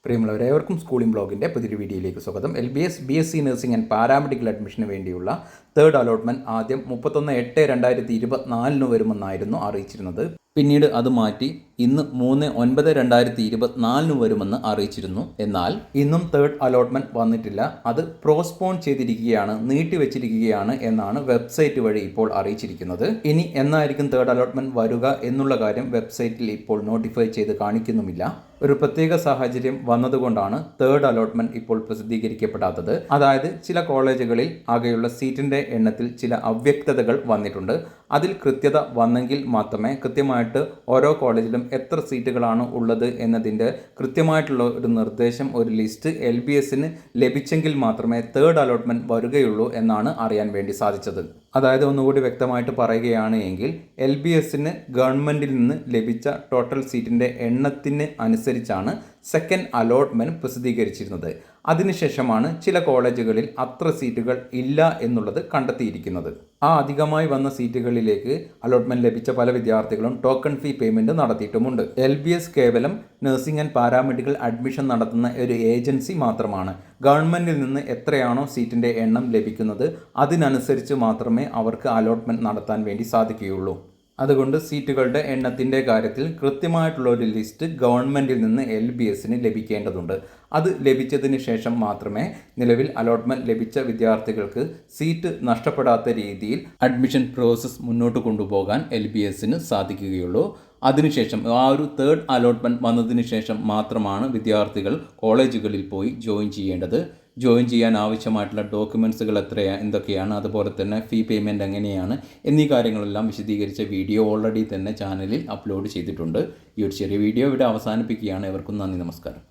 പ്രിയമുള്ളവരെ, ഏവർക്കും സ്കൂളിംഗ് ബ്ലോഗിൻ്റെ പുതിയൊരു വീഡിയോയിലേക്ക് സ്വാഗതം. LBS BSc nursing and paramedical അഡ്മിഷന് വേണ്ടിയുള്ള തേർഡ് അലോട്ട്മെൻറ്റ് ആദ്യം 31/8/2024 വരുമെന്നായിരുന്നു അറിയിച്ചിരുന്നത്. പിന്നീട് അത് മാറ്റി ഇന്ന് 3/9/2024 വരുമെന്ന് അറിയിച്ചിരുന്നു. എന്നാൽ ഇന്നും തേർഡ് അലോട്ട്മെൻറ്റ് വന്നിട്ടില്ല. അത് പ്രോസ്പോൺ ചെയ്തിരിക്കുകയാണ്, നീട്ടിവെച്ചിരിക്കുകയാണ് എന്നാണ് വെബ്സൈറ്റ് വഴി ഇപ്പോൾ അറിയിച്ചിരിക്കുന്നത്. ഇനി എന്നായിരിക്കും തേർഡ് അലോട്ട്മെൻറ്റ് വരിക എന്നുള്ള കാര്യം വെബ്സൈറ്റിൽ ഇപ്പോൾ നോട്ടിഫൈ ചെയ്ത് കാണിക്കുന്നുമില്ല. ഒരു പ്രത്യേക സാഹചര്യം വന്നതുകൊണ്ടാണ് തേർഡ് അലോട്ട്മെൻറ്റ് ഇപ്പോൾ പ്രസിദ്ധീകരിക്കപ്പെടാത്തത്. അതായത് ചില കോളേജുകളിൽ ആകെയുള്ള സീറ്റിൻ്റെ എണ്ണത്തിൽ ചില അവ്യക്തതകൾ വന്നിട്ടുണ്ട്. അതിൽ കൃത്യത വന്നെങ്കിൽ മാത്രമേ കൃത്യമായിട്ട് ഓരോ കോളേജിലും എത്ര സീറ്റുകളാണ് ഉള്ളത് എന്നതിൻ്റെ കൃത്യമായിട്ടുള്ള ഒരു നിർദ്ദേശം, ഒരു ലിസ്റ്റ് LBSന് ലഭിച്ചെങ്കിൽ മാത്രമേ തേർഡ് അലോട്ട്മെൻറ്റ് വരികയുള്ളൂ എന്നാണ് അറിയാൻ വേണ്ടി സാധിച്ചത്. അതായത് ഒന്നുകൂടി വ്യക്തമായിട്ട് പറയുകയാണ് എങ്കിൽ LBSന് ഗവൺമെൻറ്റിൽ നിന്ന് ലഭിച്ച ടോട്ടൽ സീറ്റിൻ്റെ എണ്ണത്തിന് അനുസരിച്ചാണ് സെക്കൻഡ് അലോട്ട്മെൻറ്റ് പ്രസിദ്ധീകരിച്ചിരുന്നത്. അതിനുശേഷമാണ് ചില കോളേജുകളിൽ അത്ര സീറ്റുകൾ ഇല്ല എന്നുള്ളത് കണ്ടെത്തിയിരിക്കുന്നത്. ആ അധികമായി വന്ന സീറ്റുകളിലേക്ക് അലോട്ട്മെൻറ്റ് ലഭിച്ച പല വിദ്യാർത്ഥികളും ടോക്കൺ ഫീ പേയ്മെൻറ്റ് നടത്തിയിട്ടുമുണ്ട്. LBS കേവലം നഴ്സിംഗ് ആൻഡ് പാരാമെഡിക്കൽ അഡ്മിഷൻ നടത്തുന്ന ഒരു ഏജൻസി മാത്രമാണ്. ഗവൺമെൻറ്റിൽ നിന്ന് എത്രയാണോ സീറ്റിൻ്റെ എണ്ണം ലഭിക്കുന്നത് അതിനനുസരിച്ച് മാത്രമേ അവർക്ക് അലോട്ട്മെൻറ്റ് നടത്താൻ വേണ്ടി സാധിക്കുകയുള്ളൂ. അതുകൊണ്ട് സീറ്റുകളുടെ എണ്ണത്തിൻ്റെ കാര്യത്തിൽ കൃത്യമായിട്ടുള്ള ഒരു ലിസ്റ്റ് ഗവൺമെൻറ്റിൽ നിന്ന് LBSന് ലഭിക്കേണ്ടതുണ്ട്. അത് ലഭിച്ചതിന് ശേഷം മാത്രമേ നിലവിൽ അലോട്ട്മെൻറ്റ് ലഭിച്ച വിദ്യാർത്ഥികൾക്ക് സീറ്റ് നഷ്ടപ്പെടാത്ത രീതിയിൽ അഡ്മിഷൻ പ്രോസസ്സ് മുന്നോട്ട് കൊണ്ടുപോകാൻ LBSന് സാധിക്കുകയുള്ളൂ. അതിനുശേഷം ആ ഒരു തേർഡ് അലോട്ട്മെൻറ്റ് വന്നതിന് ശേഷം മാത്രമാണ് വിദ്യാർത്ഥികൾ കോളേജുകളിൽ പോയി ജോയിൻ ചെയ്യേണ്ടത്. ജോയിൻ ചെയ്യാൻ ആവശ്യമായിട്ടുള്ള ഡോക്യുമെൻറ്റ്സുകൾ എന്തൊക്കെയാണ്, അതുപോലെ തന്നെ ഫീ പേയ്മെൻറ്റ് എങ്ങനെയാണ് എന്നീ കാര്യങ്ങളെല്ലാം വിശദീകരിച്ച വീഡിയോ ഓൾറെഡി തന്നെ ചാനലിൽ അപ്ലോഡ് ചെയ്തിട്ടുണ്ട്. ഈ ഒരു ചെറിയ വീഡിയോ ഇവിടെ അവസാനിപ്പിക്കുകയാണ്. എവർക്കും നന്ദി, നമസ്കാരം.